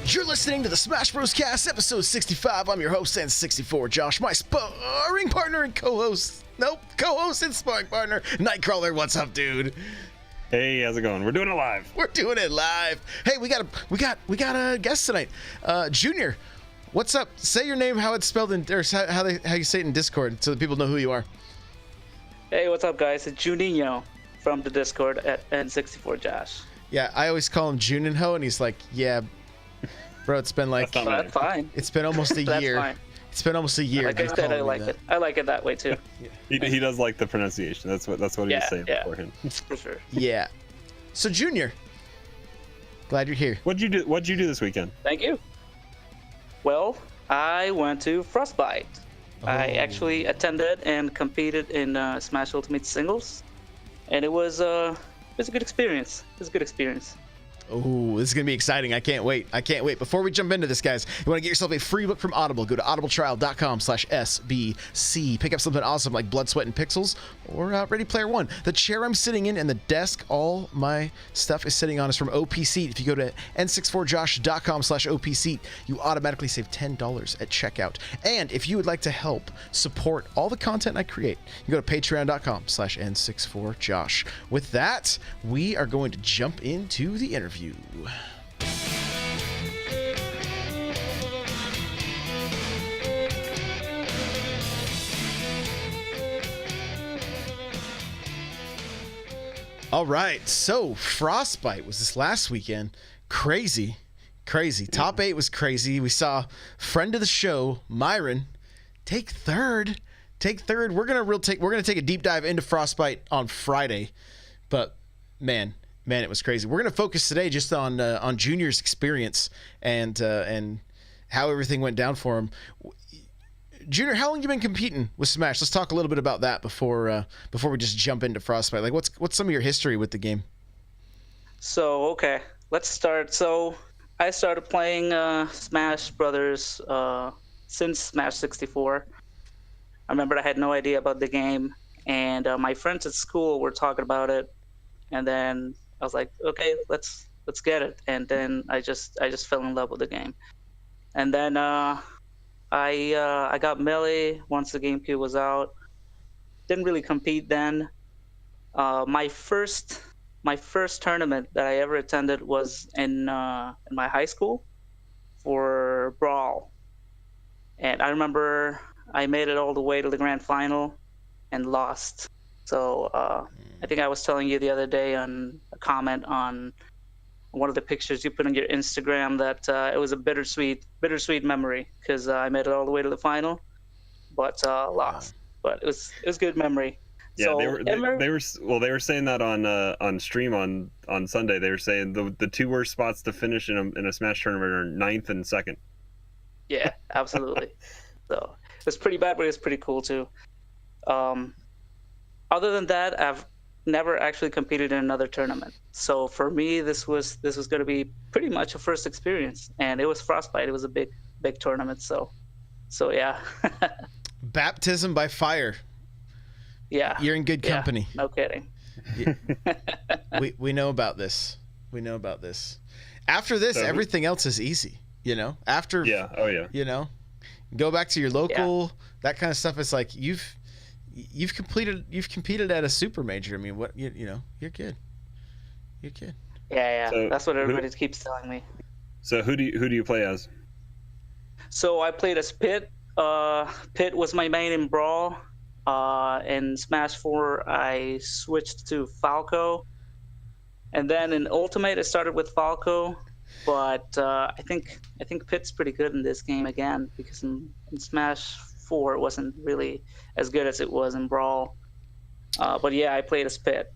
You're listening to the Smash Bros. Cast, episode 65. I'm your host, N64 Josh, my sparring partner and co-host. Nope, co-host and sparring partner, Nightcrawler. What's up, dude? Hey, how's it going? We're doing it live. We're doing it live. Hey, we got a guest tonight. Junior, what's up? Say your name, how it's spelled in, or how you say it in Discord, so that people know who you are. Hey, what's up, guys? It's Juninho from the Discord at N64 Josh. Yeah, I always call him Juninho, and he's like, yeah, bro, it's been like, that's fine. It's been almost a year. Fine. It's been almost a year. Like I said, I like it. I like it that way too. He does like the pronunciation. That's what he was saying beforehand. For sure. Yeah. So Junior, glad you're here. What'd you do this weekend? Thank you. Well, I went to Frostbite. I actually attended and competed in Smash Ultimate Singles, and it was a good experience. Oh, this is going to be exciting. I can't wait. Before we jump into this, guys, you want to get yourself a free book from Audible, go to audibletrial.com/SBC. Pick up something awesome like Blood, Sweat, and Pixels or Ready Player One. The chair I'm sitting in and the desk all my stuff is sitting on is from OPC. If you go to n64josh.com/OPC, you automatically save $10 at checkout. And if you would like to help support all the content I create, you go to patreon.com/n64josh. With that, we are going to jump into the interview. All right, so Frostbite was this last weekend. Crazy. Top 8 was crazy. We saw friend of the show, Myron, take third. We're gonna take a deep dive into Frostbite on Friday, but man, it was crazy. We're gonna focus today just on Junior's experience and how everything went down for him. Junior, how long you been competing with Smash? Let's talk a little bit about that before we just jump into Frostbite. Like, what's some of your history with the game? So okay, let's start. So I started playing Smash Brothers since Smash 64. I remember I had no idea about the game, and my friends at school were talking about it, and then I was like, okay, let's get it. And then I just fell in love with the game. And then I got Melee once the GameCube was out. Didn't really compete then. My first tournament that I ever attended was in my high school for Brawl. And I remember I made it all the way to the grand final and lost. So I think I was telling you the other day on a comment on one of the pictures you put on your Instagram that it was a bittersweet memory because I made it all the way to the final, but lost. But it was good memory. Yeah, so, they were saying that on stream on Sunday. They were saying the two worst spots to finish in a Smash tournament are 9th and 2nd. Yeah, absolutely. So it was pretty bad, but it was pretty cool too. Other than that, I've never actually competed in another tournament. So for me, this was going to be pretty much a first experience, and it was Frostbite. It was a big tournament. So yeah. Baptism by fire. Yeah. You're in good company. Yeah, no kidding. We know about this. After this, everything else is easy. After go back to your local, that kind of stuff. It's like you've competed at a super major. I mean, what you're good. Yeah. So that's what everybody keeps telling me. So who do you play as? So I played as Pit. Pit was my main in Brawl. In Smash 4, I switched to Falco, and then in Ultimate, I started with Falco. But I think Pit's pretty good in this game again, because in Smash 4 it wasn't really as good as it was in Brawl. But yeah, I played as Pit.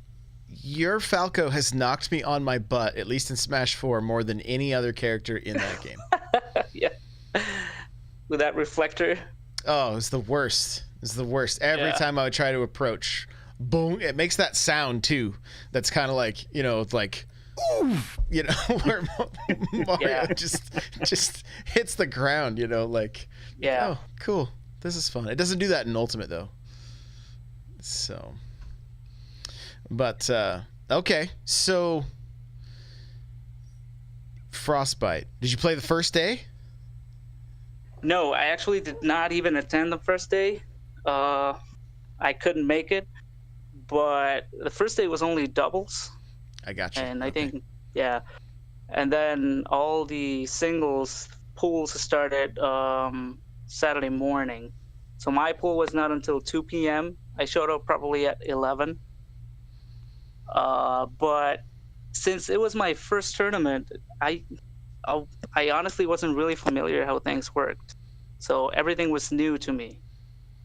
Your Falco has knocked me on my butt, at least in Smash 4, more than any other character in that game. Yeah. With that reflector. Oh, it's the worst. Every time I would try to approach, boom, it makes that sound too. That's kind of like, like, ooh, where Mario just hits the ground, like, oh, cool. This is fun. It doesn't do that in Ultimate though. So, but okay, so Frostbite. Did you play the first day? No, I actually did not even attend the first day. I couldn't make it, but the first day was only doubles, I got you. and I Okay. think and then all the singles pools started Saturday morning. So my pool was not until 2 p.m. I showed up probably at 11. But since it was my first tournament, I honestly wasn't really familiar how things worked. So everything was new to me.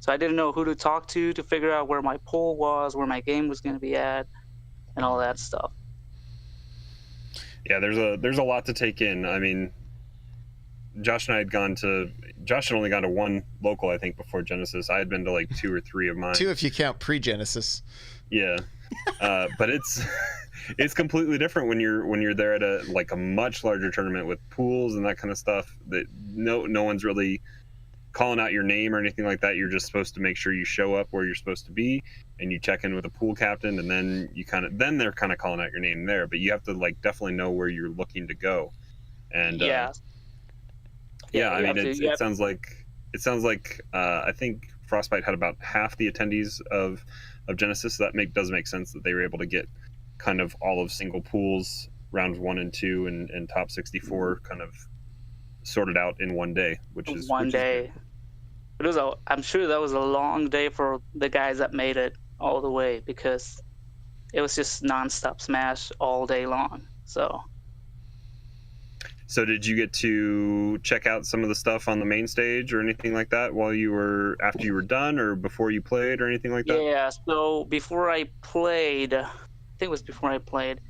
So I didn't know who to talk to figure out where my pool was, where my game was going to be at, and all that stuff. Yeah, there's a lot to take in. I mean, Josh had only gone to one local, I think, before Genesis. I had been to like 2 or 3 of mine. 2 if you count pre-Genesis. Yeah. But it's completely different when you're there at a much larger tournament with pools and that kind of stuff, that no one's really calling out your name or anything like that. You're just supposed to make sure you show up where you're supposed to be, and you check in with a pool captain, and then they're kind of calling out your name there, but you have to definitely know where you're looking to go. And I mean, it sounds like I think Frostbite had about half the attendees of Genesis, so that does make sense that they were able to get kind of all of single pools, rounds 1 and 2, and top 64 kind of sorted out in one day, which is day. I'm sure that was a long day for the guys that made it all the way, because it was just nonstop Smash all day long. So did you get to check out some of the stuff on the main stage or anything like that after you were done, or before you played, or anything like that? Yeah, so before I played, I think it was before I played,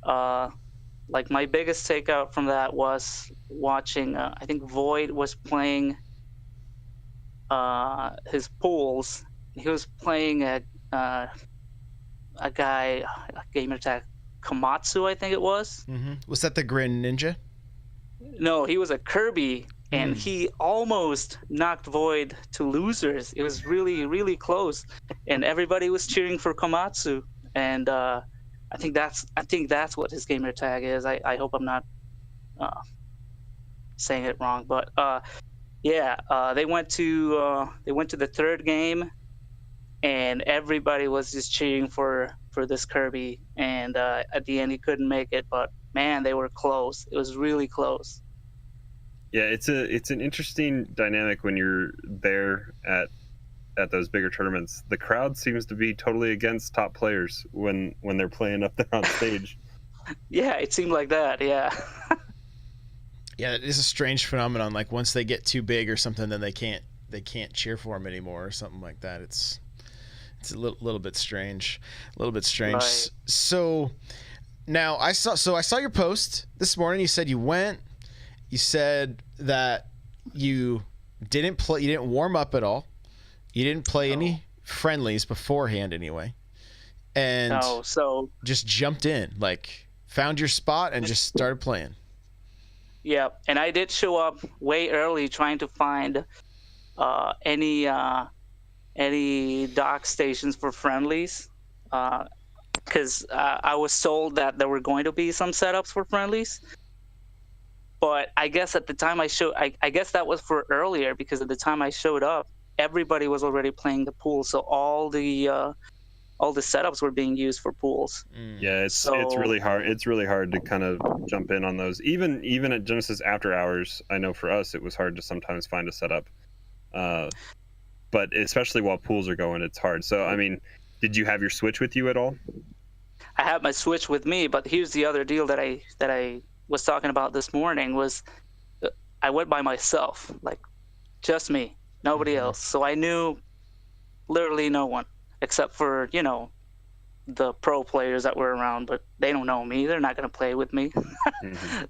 my biggest takeout from that was watching, I think Void was playing his pools. He was playing a guy, a gamer tag, Komatsu, I think it was. Mm-hmm. Was that the Grin Ninja? No, he was a Kirby, and he almost knocked Void to losers. It was really, really close, and everybody was cheering for Komatsu. And I think that's what his gamer tag is. I hope I'm not saying it wrong, but they went to the third game, and everybody was just cheering for this Kirby. And at the end, he couldn't make it, but man, they were close. It was really close. Yeah, it's an interesting dynamic when you're there at those bigger tournaments. The crowd seems to be totally against top players when they're playing up there on stage. Yeah, it seemed like that. Yeah. Yeah, it is a strange phenomenon. Like once they get too big or something, then they can't cheer for them anymore or something like that. It's a little bit strange. Right. So now I saw your post this morning. You said you went. You said that you didn't play. You didn't warm up at all. You didn't play any friendlies beforehand, anyway. And just jumped in, found your spot and just started playing. Yeah, and I did show up way early trying to find any dock stations for friendlies, because I was told that there were going to be some setups for friendlies. But I guess at the time I guess that was for earlier, because at the time I showed up, everybody was already playing the pool, so all the setups were being used for pools. Yeah, it's really hard. It's really hard to kind of jump in on those. Even at Genesis after hours, I know for us it was hard to sometimes find a setup. But especially while pools are going, it's hard. So I mean, did you have your Switch with you at all? I had my Switch with me, but here's the other deal that I was talking about this morning was I went by myself, just me, nobody else. So I knew literally no one except for, the pro players that were around, but they don't know me. They're not going to play with me.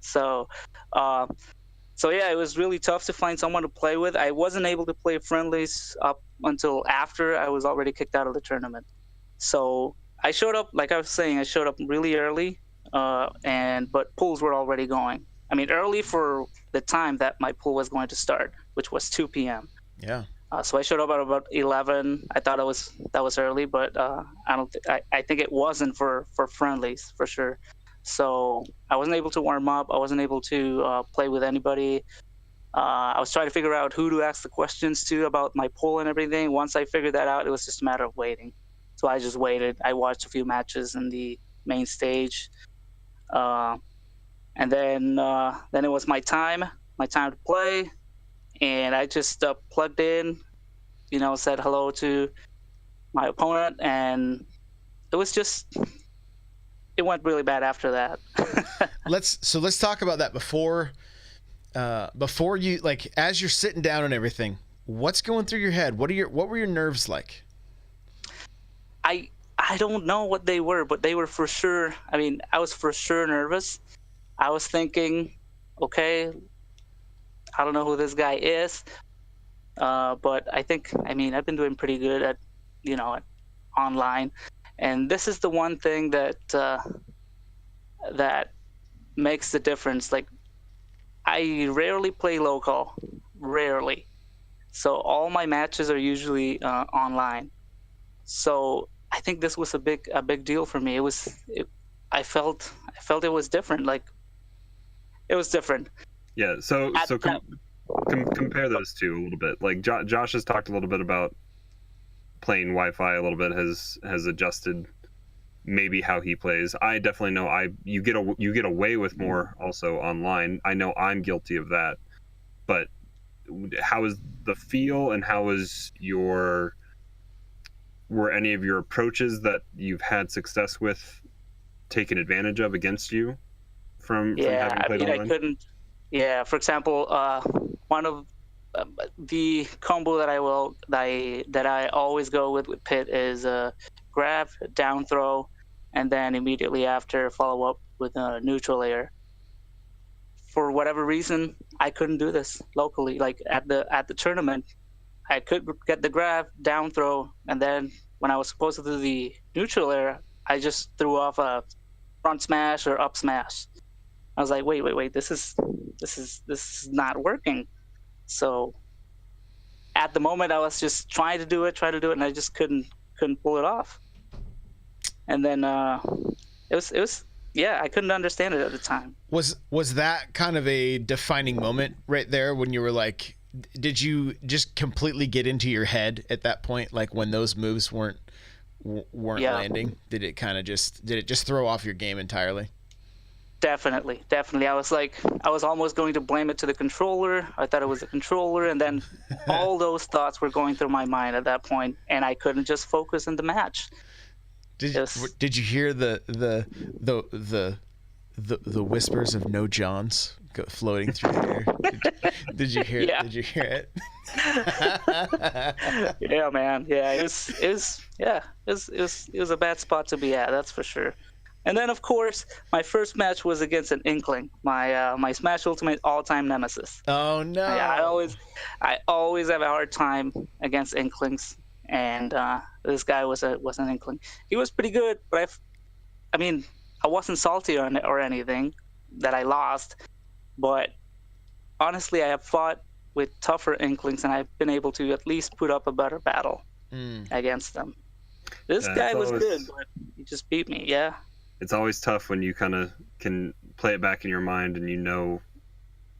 So yeah, it was really tough to find someone to play with. I wasn't able to play friendlies up until after I was already kicked out of the tournament. So I showed up, like I was saying, I showed up really early. But pools were already going. I mean, early for the time that my pool was going to start, which was 2 p.m. Yeah. So I showed up at about 11. I thought that was early, but I think it wasn't for friendlies for sure. so I wasn't able to warm up. I wasn't able to play with anybody. I was trying to figure out who to ask the questions to about my pool and everything. Once I figured that out, it was just a matter of waiting. So I just waited. I watched a few matches in the main stage, and then it was my time to play, and I just plugged in, said hello to my opponent, and it went really bad after that. Let's talk about that before you, like, as you're sitting down and everything. What's going through your head? What were your nerves like? I don't know what they were, but they were for sure. I mean, I was for sure nervous. I was thinking, okay, I don't know who this guy is, but I've been doing pretty good at online, and this is the one thing that makes the difference. Like, I rarely play local, rarely. So all my matches are usually online. So I think this was a big deal for me. I felt it was different. Like, it was different. Yeah. So compare those two a little bit. Like Josh has talked a little bit about playing Wi-Fi a little bit, has adjusted maybe how he plays. I definitely know you get away with more also online. I know I'm guilty of that. But how is the feel, and how is were any of your approaches that you've had success with taken advantage of against you from having played online? I couldn't. Yeah, for example, one of the combo that I always go with Pit is grab, down throw, and then immediately after follow up with a neutral layer. For whatever reason, I couldn't do this locally. Like at the tournament, I could get the grab, down throw, and then when I was supposed to do the neutral layer, I just threw off a front smash or up smash. I was like, wait, this is not working. So at the moment, I was just trying to do it, and I just couldn't pull it off. And then it was I couldn't understand it at the time. Was that kind of a defining moment right there when you were like, did you just completely get into your head at that point? Like when those moves weren't landing, did it just throw off your game entirely? Definitely. I was almost going to blame it to the controller. I thought it was the controller, and then all those thoughts were going through my mind at that point, and I couldn't just focus in the match. Did you hear the whispers of no Johns floating through the air? Did you hear? Yeah. Did you hear it? Yeah, man. Yeah, it was a bad spot to be at. That's for sure. And then, of course, my first match was against an Inkling, my Smash Ultimate all-time nemesis. Oh no! Yeah, I always have a hard time against Inklings, and this guy was an Inkling. He was pretty good, but I wasn't salty or anything that I lost, but honestly, I have fought with tougher Inklings, and I've been able to at least put up a better battle against them. This guy was good, but he just beat me. Yeah. It's always tough when you kind of can play it back in your mind and you know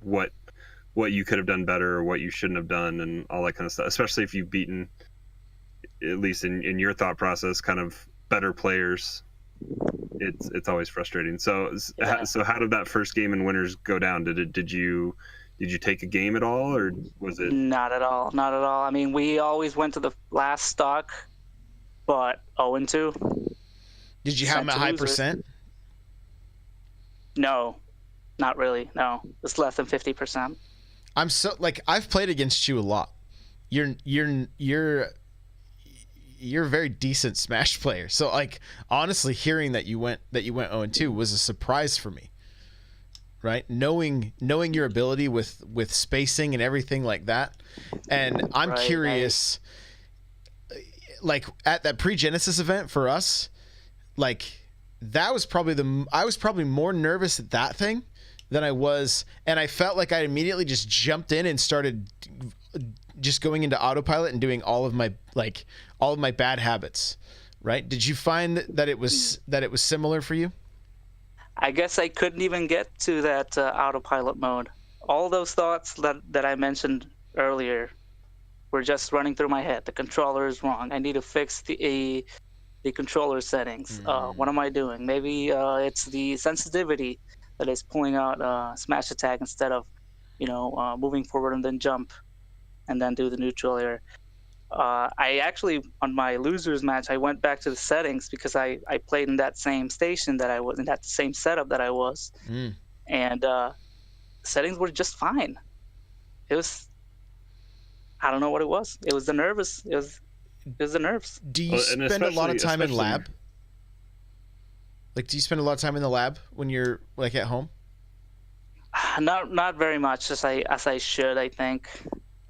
what you could have done better or what you shouldn't have done and all that kind of stuff, especially if you've beaten, at least in your thought process, kind of better players. It's always frustrating. So how did that first game in Winners go down? Did you take a game at all, or was it? Not at all. I mean, we always went to the last stock, but 0-2. Did you have him at high percent? No, not really. No, it's less than 50%. I've played against you a lot. You're a very decent Smash player. So like honestly, hearing that you went 0-2 was a surprise for me. Right? Knowing your ability with spacing and everything like that. And I'm curious, like at that pre-Genesis event for us, like that was probably I was probably more nervous at that thing than I was, and I felt like I immediately just jumped in and started just going into autopilot and doing all of my bad habits. Right? Did you find that it was similar for you? I guess I couldn't even get to that autopilot mode. All those thoughts that I mentioned earlier were just running through my head. The controller is wrong. I need to fix the controller settings. What am I doing? Maybe it's the sensitivity that is pulling out smash attack instead of, moving forward and then jump and then do the neutral air. I actually, on my losers match, I went back to the settings because I played in that same station that I was in, that same setup that I was, and settings were just fine. It was, I don't know what it was. It was the nervous. It was the nerves. Do you spend a lot of time in lab? Like, do you spend a lot of time in the lab when you're like at home? Not very much as I should, I think.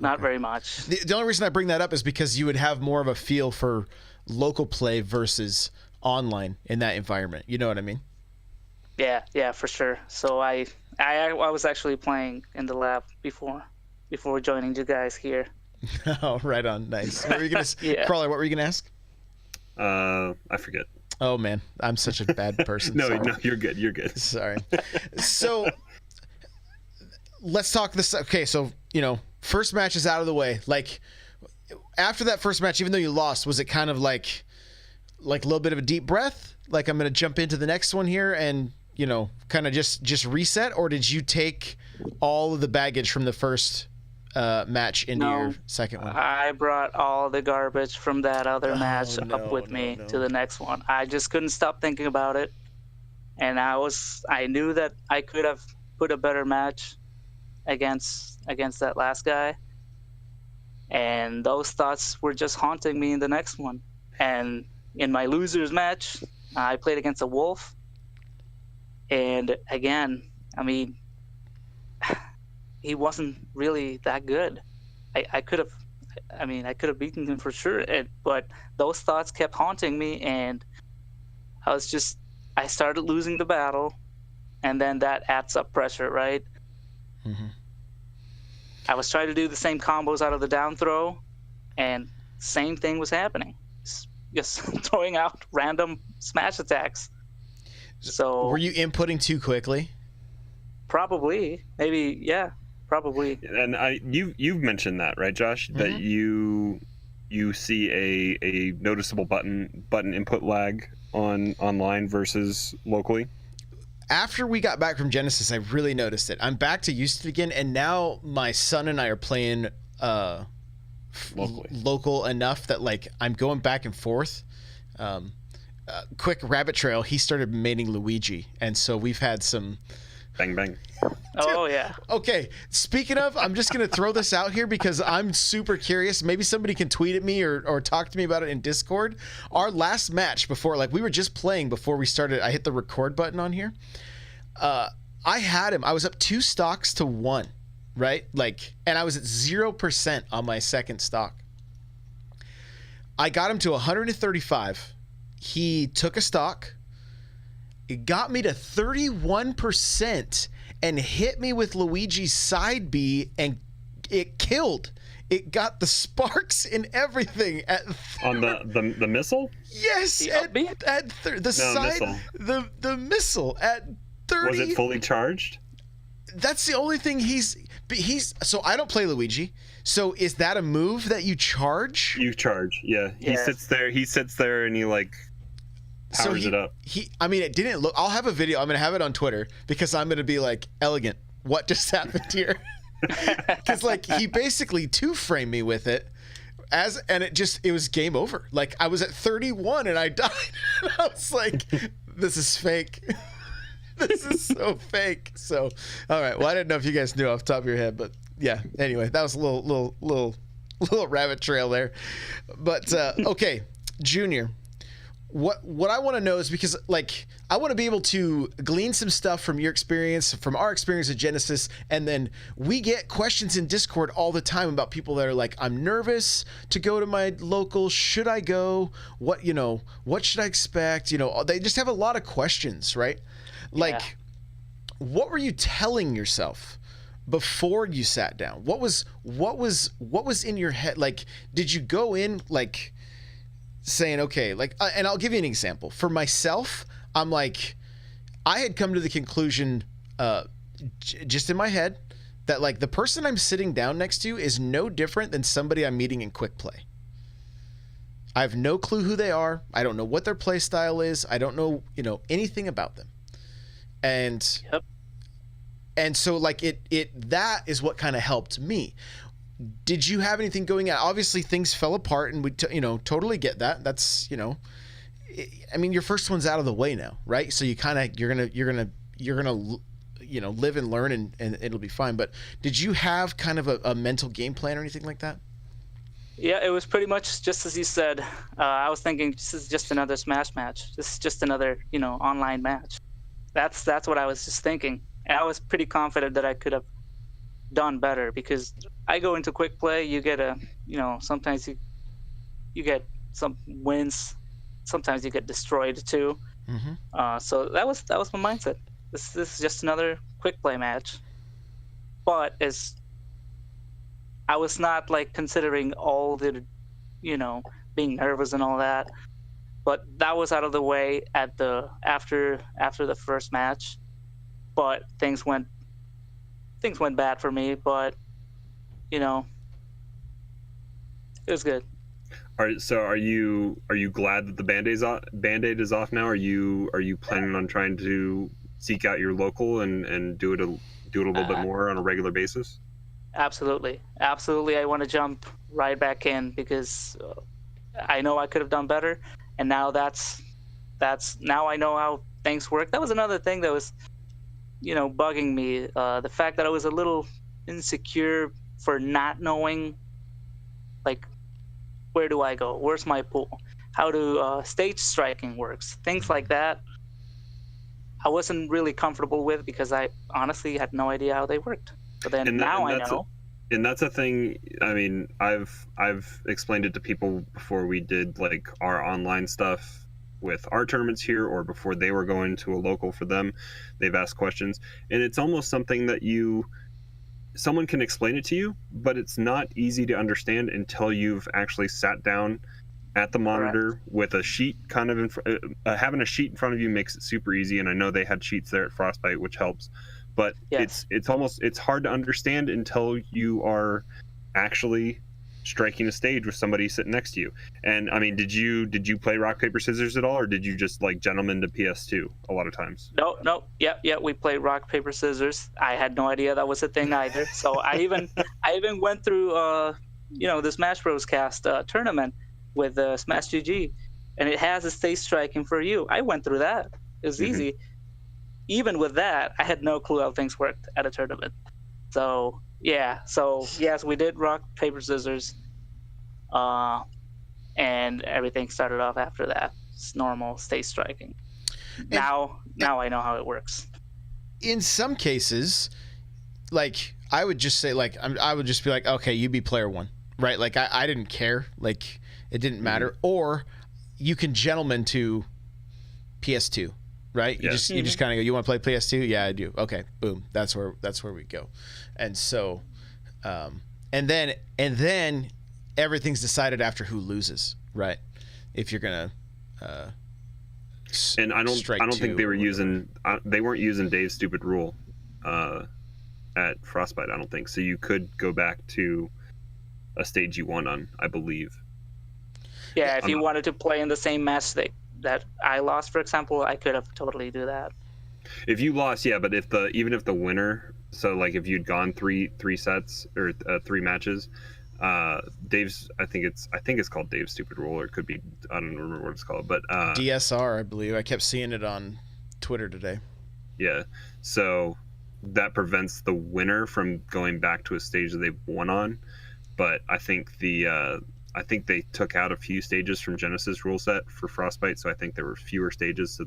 Not very much. The only reason I bring that up is because you would have more of a feel for local play versus online in that environment. You know what I mean? Yeah, for sure. So I was actually playing in the lab before joining you guys here. Oh, right on. Nice. What were you gonna Crawler, what were you gonna ask? I forget. Oh man, I'm such a bad person. No, you're good. You're good. Sorry. So let's talk this. Okay, so first match is out of the way. Like after that first match, even though you lost, was it kind of like a little bit of a deep breath? Like I'm gonna jump into the next one here and kind of just reset, or did you take all of the baggage from the first match into your second one? I brought all the garbage from that other match up with me to the next one. I just couldn't stop thinking about it, and I knew that I could have put a better match against that last guy, and those thoughts were just haunting me in the next one. And in my losers match, I played against a wolf, and again, I mean, he wasn't really that good. I could have beaten him for sure, but those thoughts kept haunting me, and I started losing the battle, and then that adds up pressure, right? Mm-hmm. I was trying to do the same combos out of the down throw, and same thing was happening. Just throwing out random smash attacks. So were you inputting too quickly? Probably, maybe, yeah. Probably. And you've mentioned that, right, Josh? Mm-hmm. That you see a noticeable button input lag online versus locally. After we got back from Genesis, I really noticed it. I'm back to used to it again, and now my son and I are playing local enough that like I'm going back and forth. Quick rabbit trail. He started maining Luigi, and so we've had some. Bang, bang. Oh, yeah. Okay. Speaking of, I'm just going to throw this out here because I'm super curious. Maybe somebody can tweet at me or talk to me about it in Discord. Our last match before, like we were just playing before we started, I hit the record button on here. I had him. I was up 2 stocks to 1, right? Like, and I was at 0% on my second stock. I got him to 135. He took a stock. It got me to 31% and hit me with Luigi's side B, and it killed. It got the sparks and everything on the missile. Yes, the missile at 30. Was it fully charged? That's the only thing he's. So I don't play Luigi. So is that a move that you charge? You charge, yeah. He sits there and he like. Powers it up. It didn't look. I'll have a video. I'm gonna have it on Twitter because I'm gonna be like, elegant. What just happened here? Because like he basically 2-framed me with it, it was game over. Like I was at 31 and I died. And I was like, this is fake. This is so fake. So, all right. Well, I didn't know if you guys knew off the top of your head, but yeah. Anyway, that was a little rabbit trail there. But okay, Junior. What I want to know is because like I want to be able to glean some stuff from your experience, from our experience at Genesis, and then we get questions in Discord all the time about people that are like, I'm nervous to go to my local. Should I go? What should I expect? They just have a lot of questions, right? Like, what were you telling yourself before you sat down? What was in your head? Like, did you go in like saying, okay, like, and I'll give you an example. For myself, I'm like, I had come to the conclusion, just in my head, that like the person I'm sitting down next to is no different than somebody I'm meeting in quick play. I have no clue who they are. I don't know what their play style is. I don't know, anything about them. And Yep. and so like that is what kind of helped me. Did you have anything going on? Obviously things fell apart, and we totally get that. That's, I mean, your first one's out of the way now, right? So you kind of you're gonna live and learn, and it'll be fine. But did you have kind of a mental game plan or anything like that? Yeah, it was pretty much just as you said. I was thinking, this is just another Smash match. This is just another, online match. That's what I was just thinking. And I was pretty confident that I could have done better, because I go into quick play, you get sometimes you get some wins, sometimes you get destroyed too. Mm-hmm. So that was my mindset. This is just another quick play match. But as I was not like considering all the, being nervous and all that. But that was out of the way after the first match. But things went bad for me. But it was good. All right, so are you glad that the Band-Aid is off now? Are you planning on trying to seek out your local and do it a little bit more on a regular basis? Absolutely. I want to jump right back in, because I know I could have done better, and now that's now I know how things work. That was another thing that was, bugging me. The fact that I was a little insecure for not knowing, like, where do I go? Where's my pool? How do stage striking works? Things like that. I wasn't really comfortable with, because I honestly had no idea how they worked. But then now I know. And that's a thing. I mean, I've explained it to people before we did like our online stuff with our tournaments here, or before they were going to a local for them. They've asked questions, and it's almost something that someone can explain it to you, but it's not easy to understand until you've actually sat down at the monitor. Correct. With a sheet kind of having a sheet in front of you makes it super easy. And I know they had sheets there at Frostbite, which helps. But yes, it's hard to understand until you are actually striking a stage with somebody sitting next to you. And I mean, did you play rock paper scissors at all, or did you just like gentlemen to PS2 a lot of times? No. Yeah, we played rock paper scissors. I had no idea that was a thing either. So I even went through the Smash Bros. Cast tournament with Smash GG, and it has a stage striking for you. I went through that. It was easy. Even with that, I had no clue how things worked at a tournament. So yeah. So yes, we did rock paper scissors, and everything started off after that. It's normal stage striking. Now I know how it works. In some cases, like I would just say, like I would just be like, okay, you be player one, right? Like I didn't care, like it didn't matter. Or you can gentleman to PS2. Right? You just kind of go, you want to play PS2? Yeah, I do. Okay, boom. That's where we go. And so, and then everything's decided after who loses, right? If you're gonna, and I don't think they weren't using Dave's stupid rule, at Frostbite. I don't think so. You could go back to a stage you won on, I believe. Yeah, if you wanted to play in the same match that I lost, for example, I could have totally do that. If you lost, yeah, but even if the winner, so like if you'd gone three sets or 3 matches, Dave's, I think it's called Dave's stupid rule, or it could be, I don't remember what it's called, but DSR, I believe. I kept seeing it on Twitter today. Yeah, so that prevents the winner from going back to a stage that they won on, but I think they took out a few stages from Genesis rule set for Frostbite, so I think there were fewer stages. So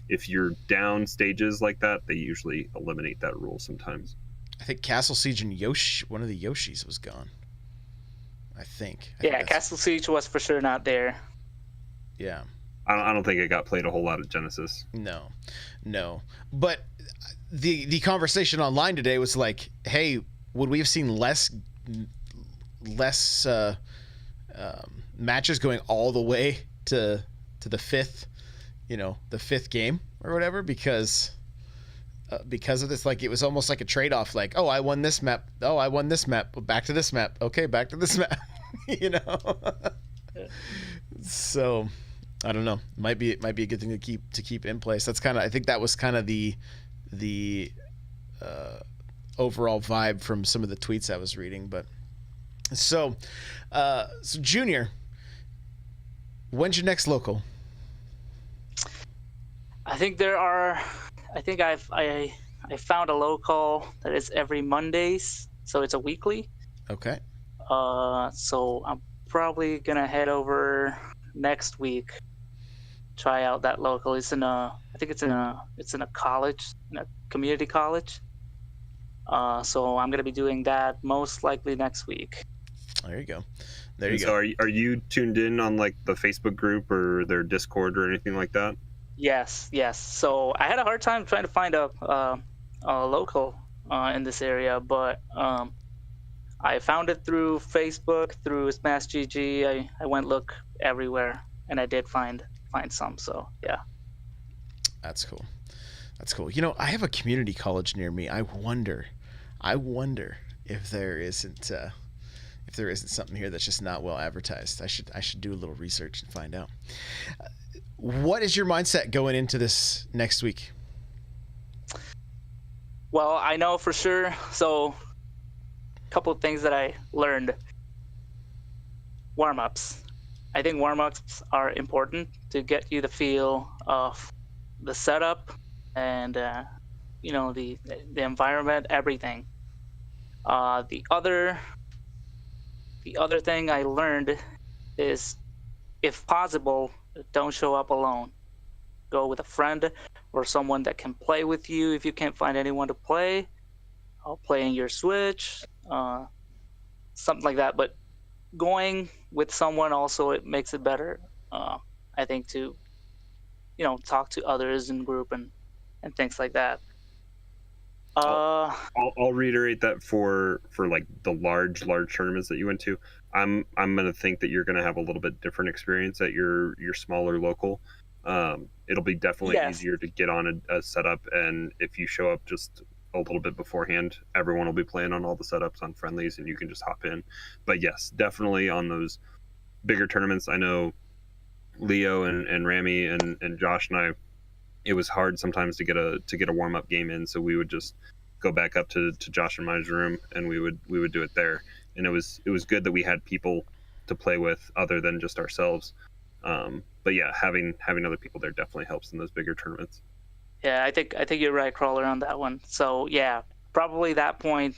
if you're down stages like that, they usually eliminate that rule sometimes. I think Castle Siege and one of the Yoshis was gone. I think Castle Siege was for sure not there. Yeah. I don't think it got played a whole lot at Genesis. No. But the conversation online today was like, hey, would we have seen less matches going all the way to the 5th, the 5th game or whatever, because of this. Like, it was almost like a trade-off. Like, oh, I won this map. Oh, I won this map. Back to this map. Okay, back to this map. So, I don't know. Might be a good thing to keep in place. That's I think that was kind of the overall vibe from some of the tweets I was reading. But so Junior, when's your next local? I think I found a local that is every Mondays, so it's a weekly. Okay. So I'm probably gonna head over next week, try out that local. It's in a college, in a community college. So I'm gonna be doing that most likely next week. There you go. So are you tuned in on like the Facebook group or their Discord or anything like that? Yes. So I had a hard time trying to find a local in this area, but I found it through Facebook, through Smash GG. I went look everywhere, and I did find some. So yeah. That's cool. I have a community college near me. I wonder if there isn't something here that's just not well advertised. I should do a little research and find out. What is your mindset going into this next week? Well, I know for sure. So, a couple of things that I learned. Warm-ups. I think warm-ups are important to get you the feel of the setup and the environment, everything. The other thing I learned is, if possible, don't show up alone. Go with a friend or someone that can play with you. If you can't find anyone to play, I'll play in your Switch, something like that. But going with someone also, it makes it better. I think to, talk to others in group and things like that. I'll reiterate that for like the large tournaments that you went to. I'm gonna think that you're gonna have a little bit different experience at your smaller local. It'll be definitely easier to get on a setup, and if you show up just a little bit beforehand, everyone will be playing on all the setups on friendlies, and you can just hop in. But yes, definitely on those bigger tournaments. I know Leo and Rami and Josh and I, it was hard sometimes to get a warm-up game in, so we would just go back up to Josh and my room, and we would do it there. And it was good that we had people to play with other than just ourselves. But yeah, having other people there definitely helps in those bigger tournaments. Yeah, I think you're right, Crawler, on that one. So yeah, probably that point,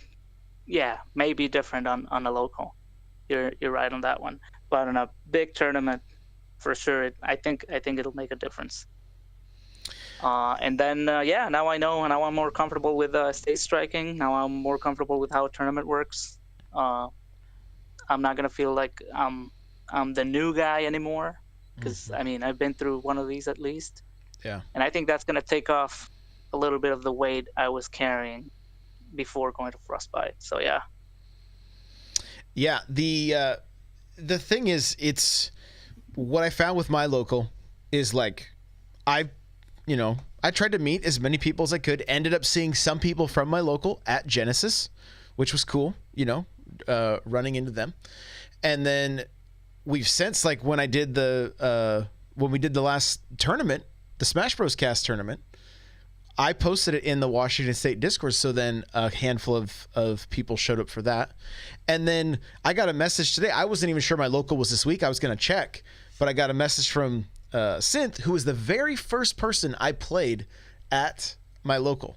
may be different on a local. You're right on that one. But on a big tournament, for sure, I think it'll make a difference. And then now I know, and now I'm more comfortable with stage striking. Now I'm more comfortable with how a tournament works. I'm not gonna feel like I'm the new guy anymore, because I've been through one of these at least. Yeah. And I think that's gonna take off a little bit of the weight I was carrying before going to Frostbite. So yeah. Yeah. The thing is, it's what I found with my local is like I tried to meet as many people as I could. Ended up seeing some people from my local at Genesis, which was cool, running into them. And then we've since, like, when we did the last tournament, the Smash Bros. Cast tournament, I posted it in the Washington State Discord, so then a handful of people showed up for that. And then I got a message today. I wasn't even sure my local was this week. I was going to check, but I got a message from Synth, who was the very first person I played at my local.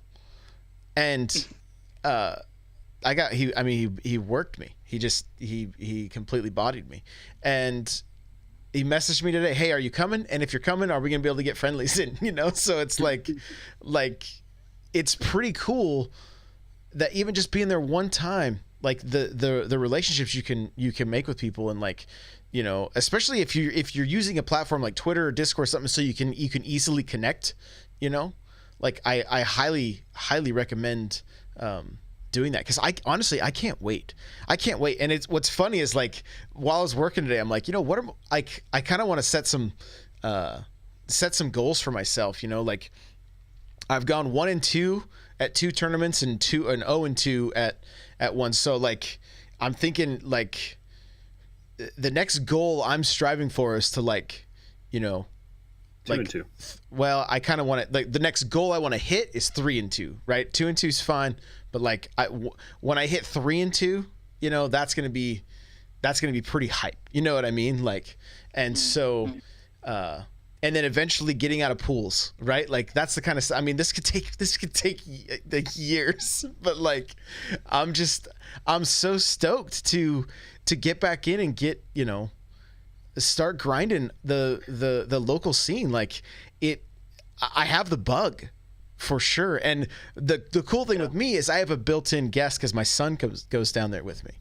And he worked me. He completely bodied me. And he messaged me today, hey, are you coming? And if you're coming, are we going to be able to get friendlies in? So it's like it's pretty cool that even just being there one time, like the relationships you can make with people, and like, especially if you're using a platform like Twitter or Discord or something, so you can easily connect, like I highly recommend doing that, because I honestly can't wait. And it's what's funny is, like, while I was working today, I'm like, I kind of want to set some some goals for myself. Like I've gone 1-2 at 2 tournaments and 0-2 at one. So like I'm thinking like the next goal I'm striving for is to like, 2-2. Well, I kind of want to like the next goal I want to hit is 3-2, right? 2-2 is fine, but like when I hit 3-2, that's gonna be pretty hype. You know what I mean? Like, and so, and then eventually getting out of pools, right? Like that's the kind of. I mean, this could take like years, but like, I'm so stoked to get back in and get start grinding the local scene. Like I have the bug for sure. And the cool thing with me is I have a built-in guest because my son goes down there with me,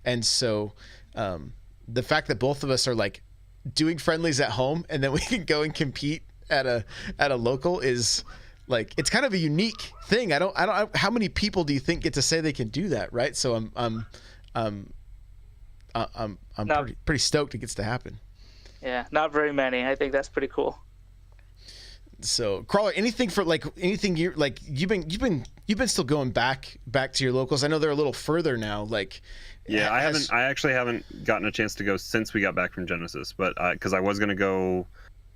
and so the fact that both of us are like doing friendlies at home and then we can go and compete at a local is like, it's kind of a unique thing. I don't how many people do you think get to say they can do that, right? So I'm pretty stoked it gets to happen. Yeah, not very many. I think that's pretty cool. So Crawler, anything you've been still going back to your locals? I know they're a little further now. Like, yeah, I actually haven't gotten a chance to go since we got back from Genesis, but because I was gonna go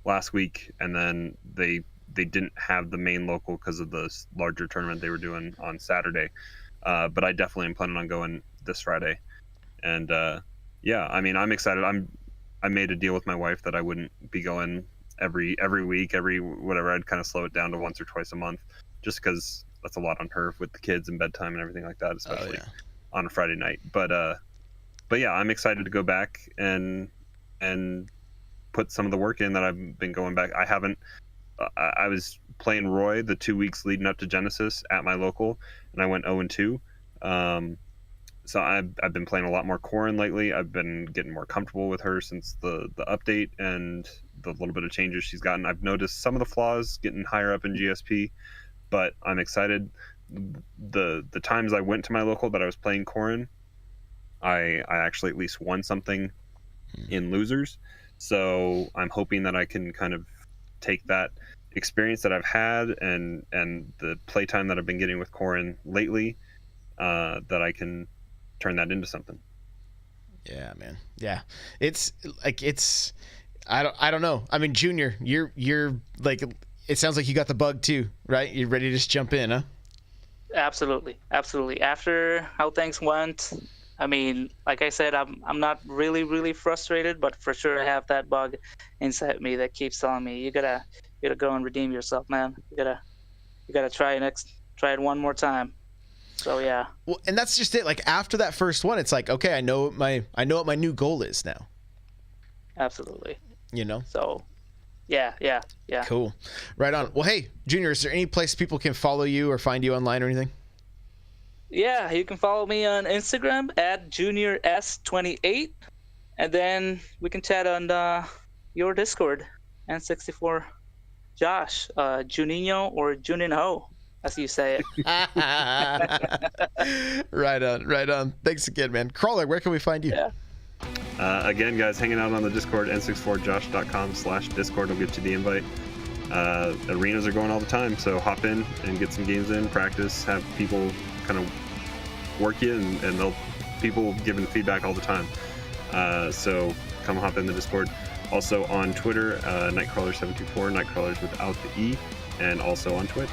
last week, and then they didn't have the main local because of the larger tournament they were doing on Saturday. But I definitely am planning on going this Friday, and yeah, I mean, I'm excited. I made a deal with my wife that I wouldn't be going every week, whatever. I'd kind of slow it down to once or twice a month, just because that's a lot on her with the kids and bedtime and everything like that, especially on a Friday night. But yeah, I'm excited to go back and put some of the work in that I've been going back. I was playing Roy the 2 weeks leading up to Genesis at my local, and I went 0-2. So I've been playing a lot more Corrin lately. I've been getting more comfortable with her since the update and the little bit of changes she's gotten. I've noticed some of the flaws getting higher up in GSP, but I'm excited. The times I went to my local that I was playing Corrin, I actually at least won something in losers. So I'm hoping that I can kind of take that experience that I've had and the playtime that I've been getting with Corrin lately, that I can turn that into something. Yeah, man. Yeah. It's like, I don't know. I mean, Junior, you're like, it sounds like you got the bug too, right? You're ready to just jump in, huh? Absolutely. After how things went, I mean, like I said, I'm not really frustrated, but for sure I have that bug inside me that keeps telling me, you gotta go and redeem yourself, man. You gotta try it one more time. So yeah. Well, and that's just it. Like after that first one, it's like, okay, I know what my new goal is now. Absolutely. So yeah. Cool. Right on. Well, hey, Junior, is there any place people can follow you or find you online or anything? Yeah, you can follow me on Instagram at JuniorS28, and then we can chat on your Discord, N64 Josh, Juninho or Juninho, as you say it. Right on. Thanks again, man. Crawler, where can we find you? Yeah. Again, guys, hanging out on the Discord, n64josh.com/Discord will get you the invite. Arenas are going all the time, so hop in and get some games in, practice, have people kind of work you, and people giving feedback all the time. So come hop in the Discord. Also on Twitter, Nightcrawler724, Nightcrawlers without the E, and also on Twitch.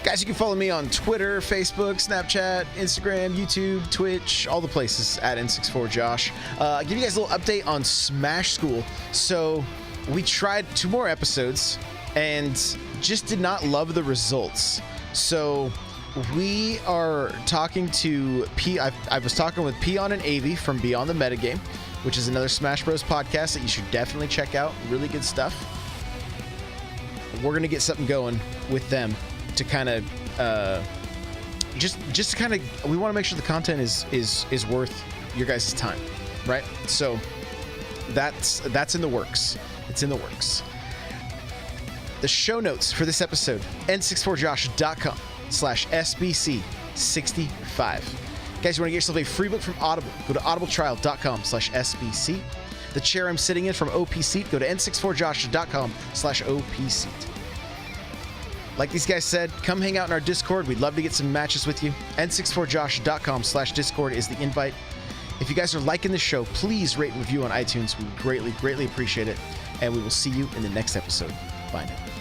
Guys, you can follow me on Twitter, Facebook, Snapchat, Instagram, YouTube, Twitch, all the places at N64Josh. I'll give you guys a little update on Smash School. So we tried 2 more episodes and just did not love the results. So we are talking to I was talking with Peon and Avi from Beyond the Metagame, which is another Smash Bros podcast that you should definitely check out. Really good stuff. We're going to get something going with them to kind of just kind of, we want to make sure the content is worth your guys' time, right? So that's in the works. It's in the works. The show notes for this episode, n64josh.com/SBC65. Guys, you want to get yourself a free book from Audible, go to audibletrial.com/SBC. the chair I'm sitting in from OP Seat, go to n64josh.com/OP Seat. Like these guys said, come hang out in our Discord. We'd love to get some matches with you. n64josh.com/Discord is the invite. If you guys are liking the show, please rate and review on iTunes. We greatly, greatly appreciate it. And we will see you in the next episode. Bye now.